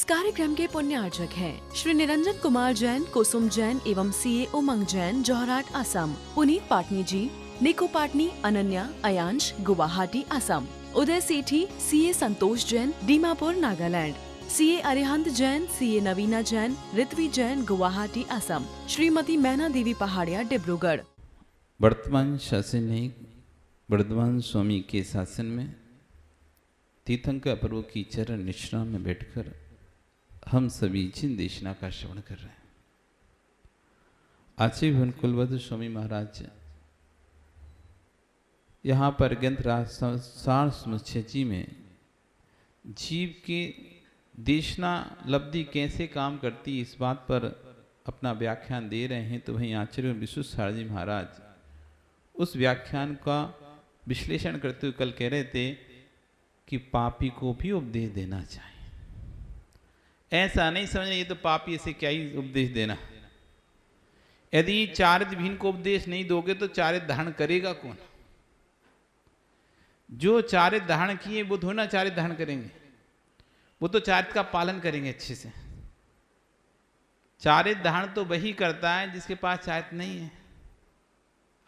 इस कार्यक्रम के पुण्यार्चक हैं श्री निरंजन कुमार जैन, कुसुम जैन एवं सीए उमंग जैन, जोहराट, असम। पुनीत पाटनी जी, निको पाटनी, अनन्या, अयांश, गुवाहाटी, असम। उदय सेठी, सीए संतोष जैन, दीमापुर, नागालैंड। सीए अरिहंत जैन, सीए नवीना जैन, ऋत्वी जैन, गुवाहाटी, असम। श्रीमती मैना देवी पहाड़िया, डिब्रूगढ़। वर्तमान शासन ने वर्धमान स्वामी के शासन में तीर्थंकर प्रभु की चरण निश्रा में बैठकर हम सभी जिन देशना का श्रवण कर रहे हैं। आचार्य भवन कुलवधु स्वामी महाराज यहाँ पर ग्रंथराज सार समुच्चय जी में जीव के देशना लब्धि कैसे काम करती इस बात पर अपना व्याख्यान दे रहे हैं। तो वहीं आचार्य विश्वेश्वर जी महाराज उस व्याख्यान का विश्लेषण करते हुए कल कह रहे थे कि पापी को भी उपदेश देना चाहिए। ऐसा नहीं समझना ये तो पापी से क्या ही उपदेश देना। यदि चारित्र भीन को उपदेश नहीं दोगे तो चारित्र धारण करेगा कौन? जो चारित्र धारण किए वो थोड़ा चारित्र धारण करेंगे, वो तो चारित्र का पालन करेंगे अच्छे से। चारित्र धारण तो वही करता है जिसके पास चारित्र नहीं है।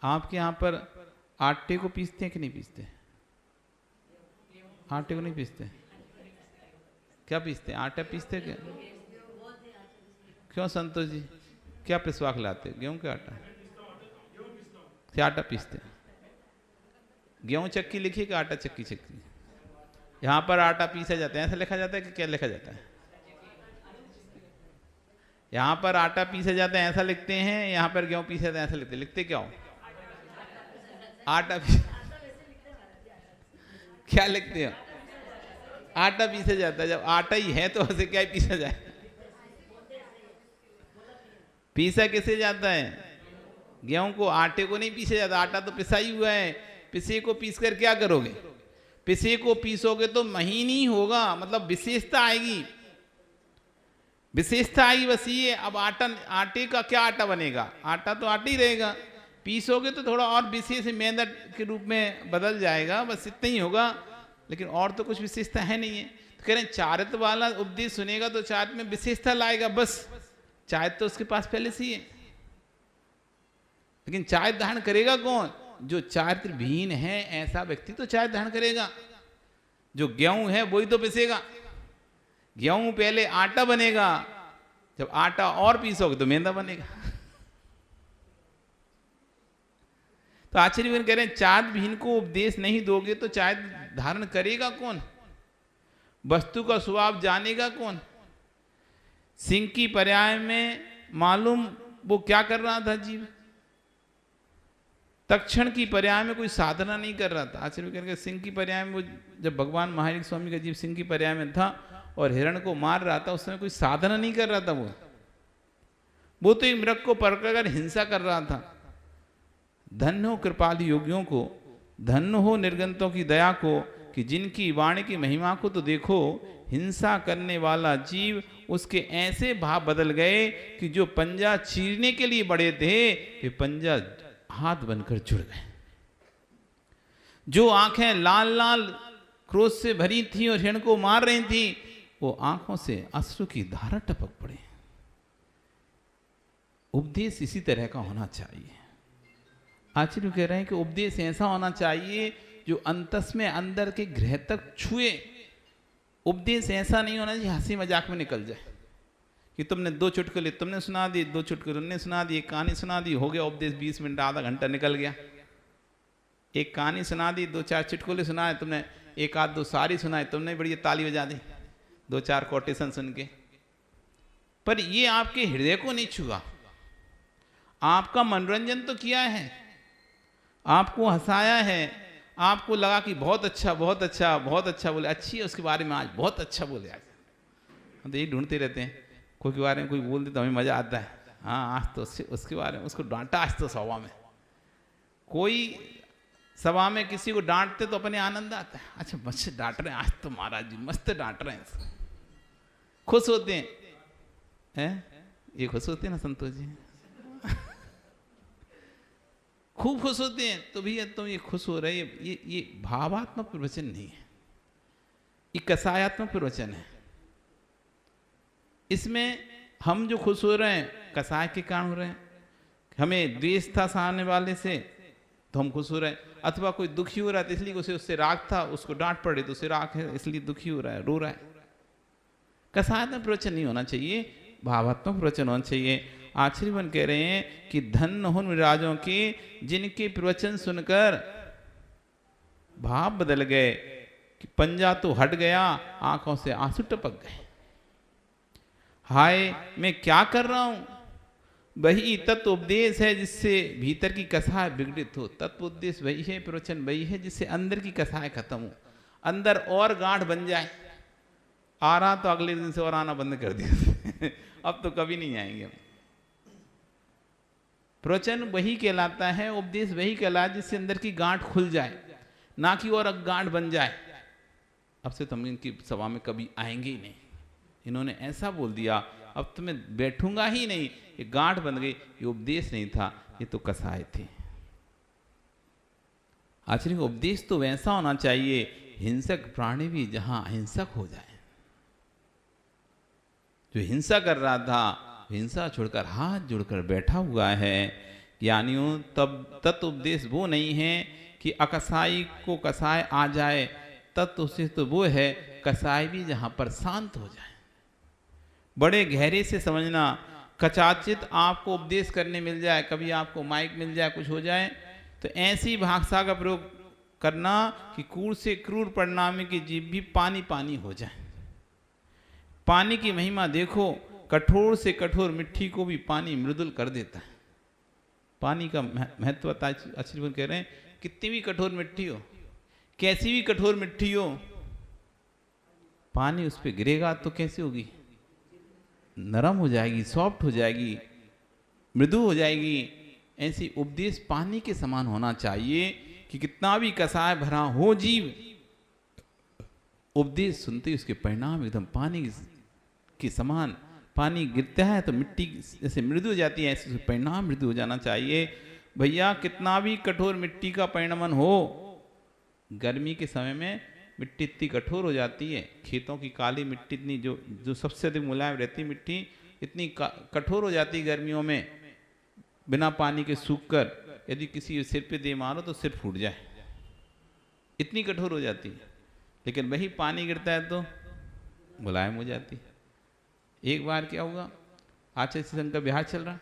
आपके यहाँ पर आटे को पीसते हैं कि नहीं पीसते? आटे को नहीं पीसते, क्या पीसते हैं? आटा पीसते क्या? क्यों संतोष जी, क्या पिसवा के लाते? गेहूं का आटा? क्या आटा पीसते? गेहूं चक्की लिखी कि आटा चक्की चक्की? यहाँ पर आटा पीसा जाता है ऐसा लिखा जाता है कि क्या लिखा जाता है? यहाँ पर आटा पीसा जाता है ऐसा लिखते हैं, यहाँ पर गेहूं पीसा जाता है ऐसा लिखते। लिखते क्या हो? आटा क्या लिखते हो? आटा पीसा जाता है। जब आटा ही है तो उसे क्या ही पीसा जाए? पीसा किसे जाता है? गेहूं को, आटे को नहीं पीसा जाता। आटा तो पिसा ही हुआ है। पिसे को पीस कर क्या करोगे? पिसे को पीसोगे तो महीन ही होगा, मतलब विशेषता आएगी। विशेषता आएगी बस ये। अब आटे का क्या आटा बनेगा? आटा तो आटा ही रहेगा। पीसोगे तो थोड़ा और विशेष मैदा के रूप में बदल जाएगा, बस इतना ही होगा, लेकिन और तो कुछ विशेषता है नहीं है। तो कह रहे हैं चारित्र वाला उपदेश सुनेगा तो चारित्र में विशेषता लाएगा, बस। चारित्र तो उसके पास पहले से ही है, लेकिन चारित्र धारण करेगा कौन? जो चारित्र विहीन है ऐसा व्यक्ति तो चारित्र धारण करेगा। जो गेहूं है वही तो पिसेगा। गेहूं पहले आटा बनेगा, जब आटा और पीसोगे तो मैदा बनेगा। तो आचार्य कह रहे हैं चारित्र विहीन को उपदेश नहीं दोगे तो चारित्र धारण करेगा कौन? वस्तु का स्वभाव जानेगा कौन? सिंह की पर्याय में मालूम वो क्या कर रहा था जीव? तक्षण की पर्याय में कोई साधना नहीं कर रहा था। आचार्य कह रहे हैं सिंह की पर्याय में वो जब भगवान महावीर स्वामी का जीव सिंह की पर्याय में था और हिरण को मार रहा था, उस समय कोई साधना नहीं कर रहा था। वो तो एक मृग को पकड़कर हिंसा कर रहा था। धन्य हो कृपालु योगियों को, धन्य हो निर्गंतों की दया को, कि जिनकी वाणी की महिमा को तो देखो। हिंसा करने वाला जीव, उसके ऐसे भाव बदल गए कि जो पंजा चीरने के लिए बड़े थे वे पंजा हाथ बनकर जुड़ गए। जो आंखें लाल लाल क्रोध से भरी थी और हिरण को मार रही थी, वो आंखों से अश्रु की धारा टपक पड़े। उपदेश इसी तरह का होना चाहिए। आचार्य कह रहे हैं कि उपदेश ऐसा होना चाहिए जो अंतस में अंदर के गृह तक छुए। उपदेश ऐसा नहीं होना चाहिए हंसी मजाक में निकल जाए कि तुमने दो चुटकुले तुमने सुना दिए, दो चुटकुले तुमने सुना दी, एक कहानी सुना दी, हो गया उपदेश। 20 मिनट आधा घंटा निकल गया। एक कहानी सुना दी, दो चार चुटकुले सुनाए तुमने, एक आध दो सारी सुनाए तुमने, बढ़िया ताली बजा दी दो चार कोटेशन सुन के, पर ये आपके हृदय को नहीं छुआ। आपका मनोरंजन तो किया है, आपको हंसाया है, आपको लगा कि बहुत अच्छा बहुत अच्छा बहुत अच्छा बोले, अच्छी है उसके बारे में आज बहुत अच्छा बोले। आज हम तो यही ढूंढते रहते हैं, कोई के बारे में कोई बोल दे तो हमें मजा आता है। हाँ आज तो उसके बारे में उसको डांटा, आज तो सभा में कोई सभा में किसी को डांटते तो अपने आनंद आता है। अच्छा मस्त डांट रहे हैं आज तो महाराज जी, मस्त डांट रहे हैं, खुश होते हैं। ये खुश होते हैं ना संतोष जी? खूब खुश होते हैं। तो भैया तुम ये खुश हो रहे, ये भावात्मक प्रवचन नहीं है, ये कसायात्मक प्रवचन है। इसमें हम जो खुश हो रहे हैं कसाय के कारण हो रहे हैं। हमें द्वेष था सामने वाले से तो हम खुश हो रहे हैं, अथवा कोई दुखी हो रहा है तो इसलिए उसे उससे राग था, उसको डांट पड़े तो उसे राग है इसलिए दुखी हो रहा है, रो रहा है। कसायत्मक प्रवचन नहीं होना चाहिए, भावात्मक प्रवचन होना चाहिए। आचार्यवन कह रहे हैं कि धन्य उन विराजों के जिनके प्रवचन सुनकर भाव बदल गए कि पंजा तो हट गया, आंखों से आंसू टपक गए। हाय मैं क्या कर रहा हूं, वही तत्व उपदेश है जिससे भीतर की कसाय विघटित हो। तत्व उपदेश वही है, प्रवचन वही है जिससे अंदर की कसाय खत्म हो, अंदर और गांठ बन जाए। आ रहा तो अगले दिन से और आना बंद कर दिया अब तो कभी नहीं आएंगे हम। प्रवचन वही कहलाता है, उपदेश वही कहलाता है जिससे अंदर की गांठ खुल जाए, ना कि और गांठ बन जाए। अब से तो हम इनकी सभा में कभी आएंगे ही नहीं, इन्होंने ऐसा बोल दिया अब तो मैं बैठूंगा ही नहीं, ये गांठ बन गई, ये उपदेश नहीं था, ये तो कसाय थे। आचार्य उपदेश तो वैसा होना चाहिए, हिंसक प्राणी भी जहां अहिंसक हो जाए। जो हिंसा कर रहा था हिंसा छोड़कर हाथ जोड़कर बैठा हुआ है। ज्ञानियों तब तत्व उपदेश वो नहीं है कि अकसाई को कसाय आ जाए, तत्व से तो वो है कसाय भी जहां पर शांत हो जाए। बड़े गहरे से समझना, कचाचित आपको उपदेश करने मिल जाए, कभी आपको माइक मिल जाए, कुछ हो जाए तो ऐसी भाषा का प्रयोग करना कि क्रूर से क्रूर परिणामी की जीभ भी पानी पानी हो जाए। पानी की महिमा देखो, कठोर से कठोर मिट्टी को भी पानी मृदुल कर देता है। पानी का महत्व आचार्य कह रहे हैं, कितनी भी कठोर मिट्टी हो, कैसी भी कठोर मिट्टी हो, पानी उस पर गिरेगा तो कैसी होगी, नरम हो जाएगी, सॉफ्ट हो जाएगी, मृदु हो जाएगी। ऐसी उपदेश पानी के समान होना चाहिए कि कितना भी कसाय भरा हो जीव, उपदेश सुनते उसके परिणाम एकदम पानी के समान। पानी गिरता है तो मिट्टी जैसे मृदु हो जाती है, ऐसे परिणाम मृदु हो जाना चाहिए। भैया कितना भी कठोर मिट्टी का परिणमन हो, गर्मी के समय में मिट्टी इतनी कठोर हो जाती है, खेतों की काली मिट्टी इतनी जो सबसे अधिक मुलायम रहती है मिट्टी, इतनी कठोर हो जाती है गर्मियों में, बिना पानी के सूखकर यदि किसी सिर पे दे मारो तो सिर फूट जाए, इतनी कठोर हो जाती है। लेकिन वही पानी गिरता है तो मुलायम हो जाती है। एक बार क्या हुआ, आचार्य संघ का बिहार चल रहा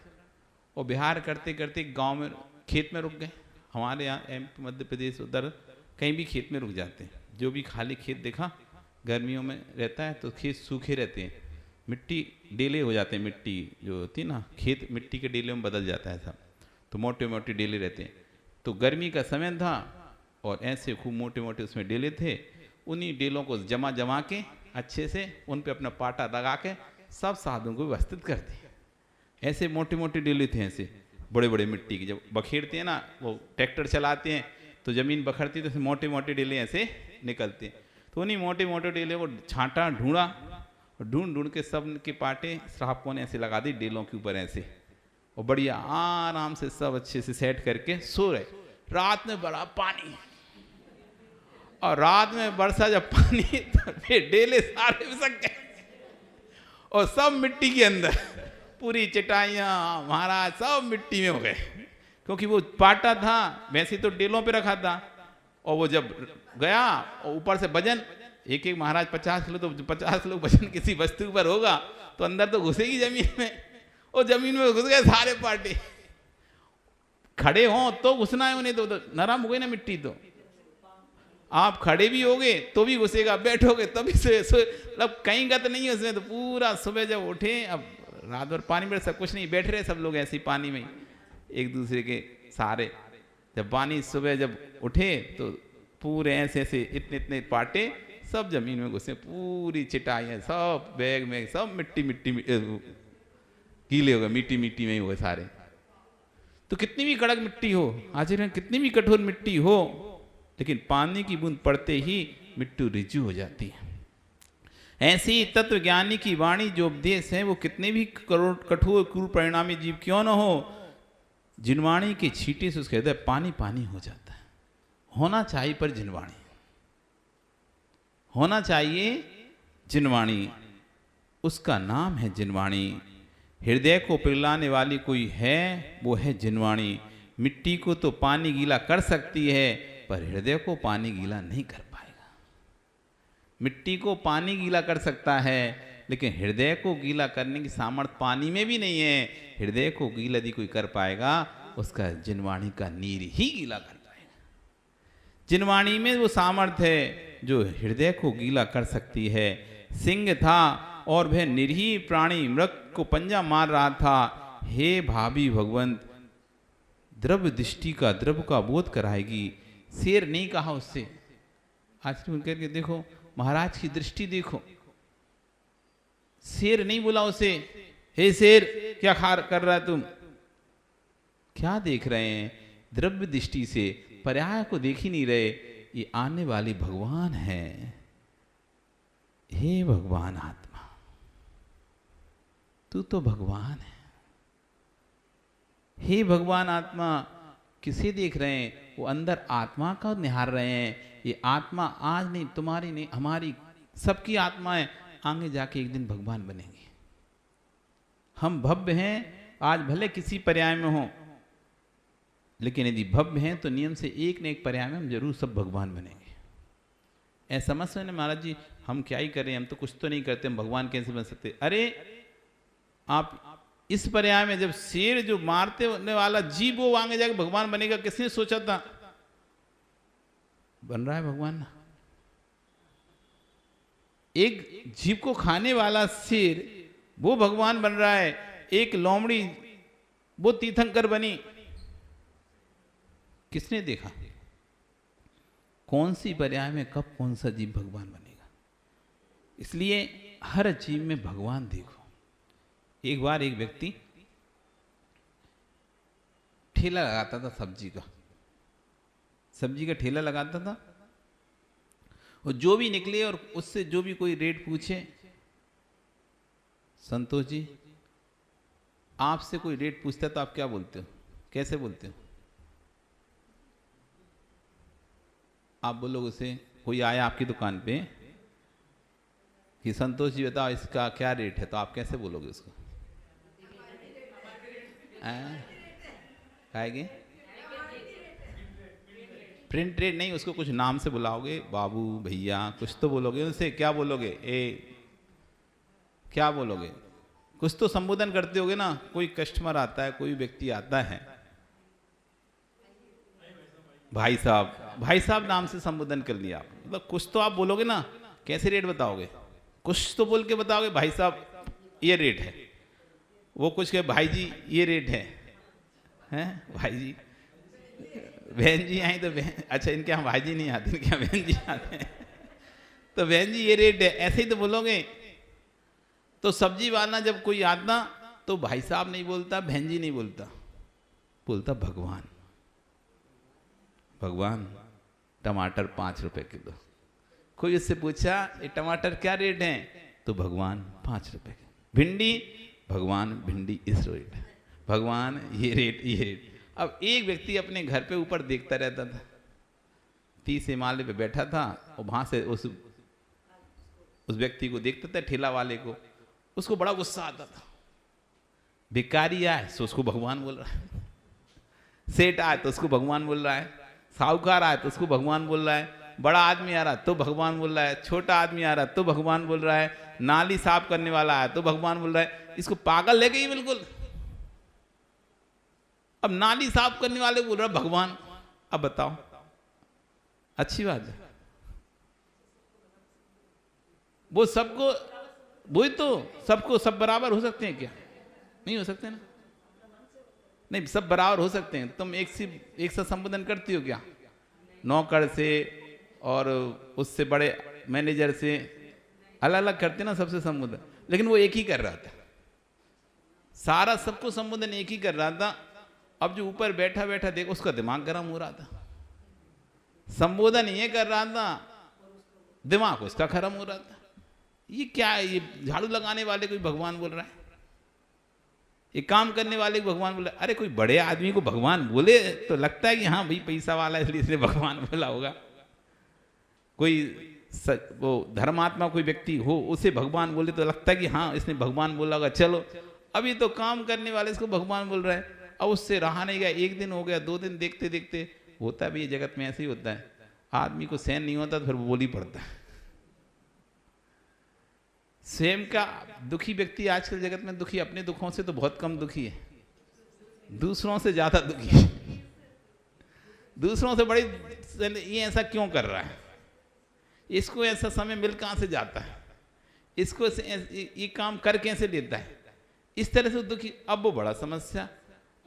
और बिहार करते करते गांव में खेत में रुक गए। हमारे यहाँ एमपी मध्य प्रदेश उधर कहीं भी खेत में रुक जाते हैं, जो भी खाली खेत देखा गर्मियों में रहता है तो खेत सूखे रहते हैं, मिट्टी डेले हो जाते हैं, मिट्टी जो होती है ना खेत मिट्टी के डेले में बदल जाता है सब, तो मोटे मोटे डेले रहते हैं। तो गर्मी का समय था और ऐसे खूब मोटे मोटे उसमें डेले थे, उन्हीं डेलों को जमा जमा के अच्छे से उन पे अपना पाटा लगा के सब साधुओं को व्यवस्थित कर दिया। ऐसे मोटे मोटे डेले थे, ऐसे बड़े बड़े मिट्टी के, जब बखेरते हैं ना वो ट्रैक्टर चलाते हैं तो जमीन बखरती है तो मोटे मोटे डेले ऐसे निकलते हैं। तो उन्हीं मोटे मोटे डेले को छांटा, ढूंढा और ढूंढ ढूंढ के सब के पाटे श्रापों ने ऐसे लगा दी डेलों के ऊपर ऐसे, और बढ़िया आराम से सब अच्छे से सेट करके सो रहे। रात में बड़ा पानी, और रात में बरसा जब पानी तो फिर डेले सारे फिसक गए और सब मिट्टी के अंदर, पूरी चटाइयाँ महाराज सब मिट्टी में हो गए, क्योंकि वो पाटा था वैसे तो डेलों पे रखा था, और वो जब गया और ऊपर से वजन एक एक महाराज 50 किलो, तो 50 किलो वजन किसी वस्तु पर होगा तो अंदर तो घुसेगी जमीन में, और जमीन में घुस गए सारे पाटे। खड़े हों तो घुसना है उन्हें, तो नरम हो गई ना मिट्टी, तो आप खड़े भी होगे तो भी घुसेगा, बैठोगे तभी मतलब कहीं गत नहीं है उसमें। तो पूरा सुबह जब उठे, अब रात भर पानी में सब कुछ नहीं, बैठ रहे सब लोग ऐसे ही पानी में एक दूसरे के सहारे। जब पानी सुबह जब उठे तो पूरे ऐसे ऐसे इतने इतने पाटे सब जमीन में घुसे, पूरी चिटाइयाँ सब बैग में सब मिट्टी मिट्टी गीले हो गए, मिट्टी मिट्टी में ही हो गए सारे। तो कितनी भी कड़क मिट्टी हो, आचार्य कितनी भी कठोर मिट्टी हो, लेकिन पानी की बूंद पड़ते ही मिट्टी रिजु हो जाती है। ऐसी तत्वज्ञानी की वाणी जो उपदेश है वो कितने भी कठोर क्रूर परिणामी जीव क्यों न हो, जिनवाणी के छींटे से उसके हृदय पानी पानी हो जाता है। होना चाहिए पर जिनवाणी, होना चाहिए जिनवाणी। उसका नाम है जिनवाणी। हृदय को पिघलाने वाली कोई है, वो है जिनवाणी। मिट्टी को तो पानी गीला कर सकती है, पर हृदय को पानी गीला नहीं कर पाएगा। मिट्टी को पानी गीला कर सकता है, लेकिन हृदय को गीला करने की सामर्थ्य पानी में भी नहीं है। हृदय को गीला यदि कोई कर पाएगा, उसका जिनवाणी का नीर ही गीला कर पाएगा। जिनवाणी में वो सामर्थ्य है जो हृदय को गीला कर सकती है। सिंह था और वह निरीह प्राणी मृग को पंजा मार रहा था। हे भाभी भगवंत, द्रव्य दृष्टि का, द्रव्य का बोध कराएगी। शेर नहीं कहा उससे, आज करके देखो, महाराज की दृष्टि देखो। शेर नहीं बोला उसे, हे शेर क्या कर रहा है तुम, क्या देख रहे हैं? द्रव्य दृष्टि से पर्याय को देख ही नहीं रहे। ये आने वाले भगवान है। हे भगवान आत्मा, तू तो भगवान है। हे भगवान आत्मा, किसे देख रहे हैं? वो अंदर आत्मा का निहार रहे हैं। ये आत्मा आज नहीं, तुम्हारी नहीं, हमारी सबकी आत्मा है। आगे जाके एक दिन भगवान बनेंगे। हम भव्य हैं, आज भले किसी पर्याय में हो, लेकिन यदि भव्य हैं तो नियम से एक न एक पर्याय में हम जरूर सब भगवान बनेंगे। ऐसा समझ में महाराज जी हम क्या ही करें, हम तो कुछ तो नहीं करते, हम भगवान कैसे बन सकते? अरे आप इस पर्याय में जब शेर जो मारते वाला जीव वो आगे जाके भगवान बनेगा, किसने सोचा था? बन रहा है भगवान ना। एक जीव को खाने वाला शेर वो भगवान बन रहा है। एक लोमड़ी वो तीर्थंकर बनी, किसने देखा? कौन सी पर्याय में कब कौन सा जीव भगवान बनेगा? इसलिए हर जीव में भगवान देखो। एक बार एक व्यक्ति ठेला लगाता था सब्जी का ठेला लगाता था, और जो भी निकले और उससे जो भी कोई रेट पूछे, संतोष जी आपसे कोई रेट पूछता है तो आप क्या बोलते हो, कैसे बोलते हो? आप बोलोगे उसे, कोई आया आपकी दुकान पे कि संतोष जी बताओ इसका क्या रेट है, तो आप कैसे बोलोगे उसको? खाएगी प्रिंट रेट नहीं, उसको कुछ नाम से बुलाओगे, बाबू भैया कुछ तो बोलोगे उनसे। क्या बोलोगे? क्या बोलोगे? कुछ तो संबोधन करते होगे ना। कोई कस्टमर आता है, कोई व्यक्ति आता है, भाई साहब नाम से संबोधन कर लिया आप, मतलब कुछ तो आप बोलोगे ना। कैसे रेट बताओगे? कुछ तो बोल के बताओगे, भाई साहब ये रेट है। वो कुछ कहे, भाई जी ये रेट है, हैं भाई जी। बहन जी आई तो बहन, अच्छा इनके यहाँ भाई जी नहीं आते, इनके यहाँ बहन जी आते हैं, तो बहन जी ये रेट है, ऐसे ही तो बोलोगे। तो सब्जी वाला जब कोई आता तो भाई साहब नहीं बोलता, बहन जी नहीं बोलता, बोलता भगवान टमाटर 5 रुपए किलो। कोई उससे पूछा ये टमाटर क्या रेट है, तो भगवान 5 रुपए। भिंडी, भगवान भिंडी इस रेट है, भगवान ये रेट। अब एक व्यक्ति अपने घर पे ऊपर देखता रहता था, 30 माले पे बैठा था, और वहां से उस व्यक्ति को देखता था, ठेला वाले को। उसको बड़ा गुस्सा आता था। भिखारी आए तो उसको भगवान बोल रहा है, सेठ आए तो उसको भगवान बोल रहा है, साहूकार आए तो उसको भगवान बोल रहा है, बड़ा आदमी आ रहा तो भगवान बोल रहा है, छोटा आदमी आ रहा तो भगवान बोल रहा है, नाली साफ करने वाला आया तो भगवान बोल रहा है। इसको पागल ले गई बिल्कुल। अब नाली साफ करने वाले बोल रहा भगवान, अब बताओ अच्छी बात है? वो सबको, वही तो सबको सब बराबर हो सकते हैं क्या? नहीं हो सकते ना। नहीं, सब बराबर हो सकते हैं। तुम एक साथ संबोधन करती हो क्या? नौकर से और उससे बड़े मैनेजर से अलग अलग करते ना सबसे संबोधन, लेकिन वो एक ही कर रहा था, सारा सबको संबोधन एक ही कर रहा था। अब जो ऊपर बैठा बैठा देखो, उसका दिमाग गर्म हो रहा था, संबोधन ये कर रहा था, दिमाग उसका गर्म हो रहा था। ये क्या है? ये झाड़ू लगाने वाले को भगवान बोल रहा है, ये काम करने वाले को भगवान बोल रहा है। अरे कोई बड़े आदमी को भगवान बोले तो लगता है कि हाँ भाई पैसा वाला है इसलिए भगवान बोला होगा। कोई वो धर्मात्मा कोई व्यक्ति हो, उसे भगवान बोले तो लगता है कि हाँ इसने भगवान बोला होगा, चलो। अभी तो काम करने वाले इसको भगवान बोल रहा है, अब उससे रहा नहीं गया, 1 दिन हो गया, 2 दिन, देखते देखते होता भी, ये जगत में ऐसे ही होता है। आदमी को सहन नहीं होता तो फिर वो बोल ही पड़ता है। स्वयं का दुखी व्यक्ति आजकल जगत में दुखी, अपने दुखों से तो बहुत कम दुखी है, दूसरों से ज्यादा दुखी है। दूसरों से बड़ी, ये ऐसा क्यों कर रहा है, इसको ऐसा समय मिल कहां से जाता है, इसको ये काम कर कैसे लेता है, इस तरह से दुखी। अब वो बड़ा समस्या,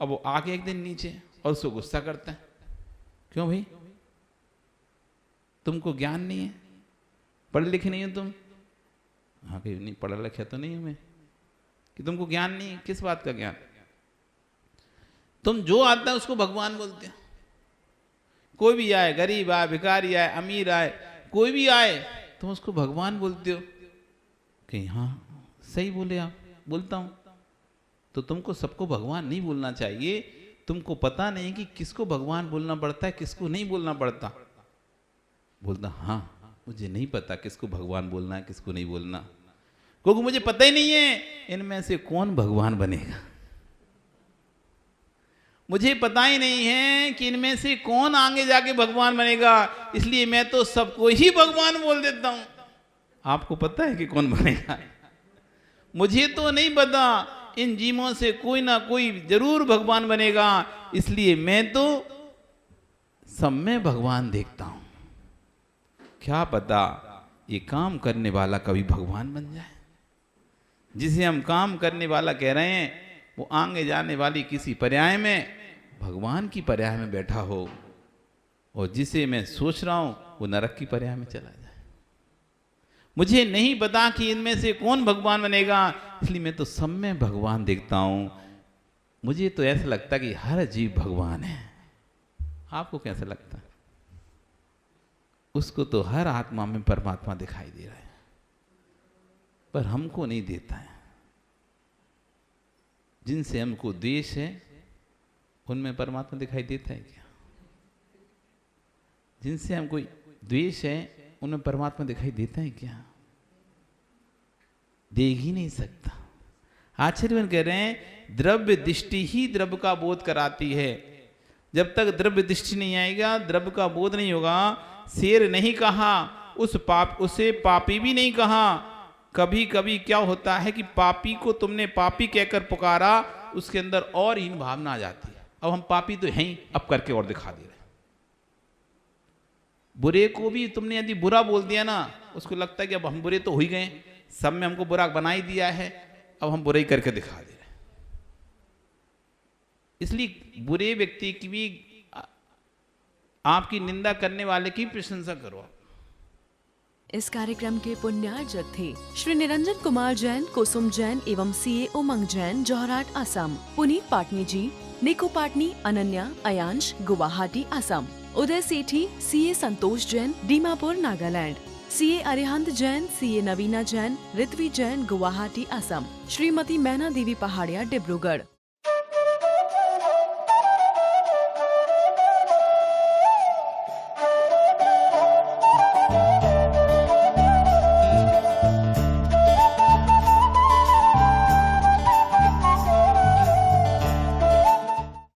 अब वो आगे एक दिन नीचे और उसको गुस्सा करता है। क्यों भाई, तुमको ज्ञान नहीं है, पढ़े लिखे नहीं हो तुम? हाँ कहीं नहीं, पढ़ा लिखा तो नहीं हूं मैं, कि तुमको ज्ञान नहीं है। किस बात का ज्ञान? तुम जो आता है उसको भगवान बोलते हो। कोई भी आए, गरीब आए, भिखारी आए, अमीर आए, कोई भी आए, तुम उसको भगवान बोलते हो। कि हाँ सही बोले आप, बोलता हूं। तो तुमको सबको भगवान नहीं बोलना चाहिए। तुमको पता नहीं कि किसको भगवान बोलना पड़ता है, किसको नहीं बोलना पड़ता। बोलता हाँ मुझे नहीं पता किसको भगवान बोलना है, किसको नहीं बोलना, क्योंकि मुझे पता ही नहीं है इनमें से कौन भगवान बनेगा। मुझे पता ही नहीं है कि इनमें से कौन आगे जाके भगवान बनेगा, इसलिए मैं तो सबको ही भगवान बोल देता हूं। आपको पता है कि कौन बनेगा? मुझे तो नहीं पता। इन जीवों से कोई ना कोई जरूर भगवान बनेगा, इसलिए मैं तो सब में भगवान देखता हूं। क्या पता ये काम करने वाला कभी भगवान बन जाए। जिसे हम काम करने वाला कह रहे हैं वो आगे जाने वाली किसी पर्याय में, भगवान की पर्याय में बैठा हो, और जिसे मैं सोच रहा हूं वो नरक की पर्याय में चला जाए। मुझे नहीं पता कि इनमें से कौन भगवान बनेगा, इसलिए मैं तो सब में भगवान देखता हूं। मुझे तो ऐसा लगता है कि हर जीव भगवान है। आपको कैसा लगता है? उसको तो हर आत्मा में परमात्मा दिखाई दे रहा है, पर हमको नहीं देता है। जिनसे हमको द्वेष है उनमें परमात्मा दिखाई देता है क्या? जिनसे हमको द्वेष है उनमें परमात्मा दिखाई देता है क्या? देख ही नहीं सकता। आचार्य कह रहे हैं द्रव्य दृष्टि ही द्रव्य का बोध कराती है। जब तक द्रव्य दृष्टि नहीं आएगा, द्रव्य का बोध नहीं होगा। शेर नहीं कहा, उसे पापी भी नहीं कहा। कभी कभी क्या होता है कि पापी को तुमने पापी कहकर पुकारा, उसके अंदर और हीन भावना आ जाती है। अब हम पापी तो हैं ही, अब करके और दिखा दे रहे। बुरे को भी तुमने यदि बुरा बोल दिया ना, उसको लगता है कि अब हम बुरे तो हो ही गए, सब में हमको बुरा बना ही दिया है, अब हम बुराई करके दिखा दे रहे। इसलिए बुरे व्यक्ति की भी, आपकी निंदा करने वाले की प्रशंसा करो। इस कार्यक्रम के पुण्यार्जक थे श्री निरंजन कुमार जैन, कुसुम जैन एवं सीए उमंग जैन, जोहराट असम। पुनीत पाटनी जी, निको पाटनी, अनन्या, अयांश, गुवाहाटी असम। उदय सेठी, सीए संतोष जैन, दीमापुर नागालैंड। सीए अरिहंत जैन, सीए नवीना जैन, ऋत्वी जैन, गुवाहाटी असम। श्रीमती मैना देवी पहाड़िया, डिब्रूगढ़।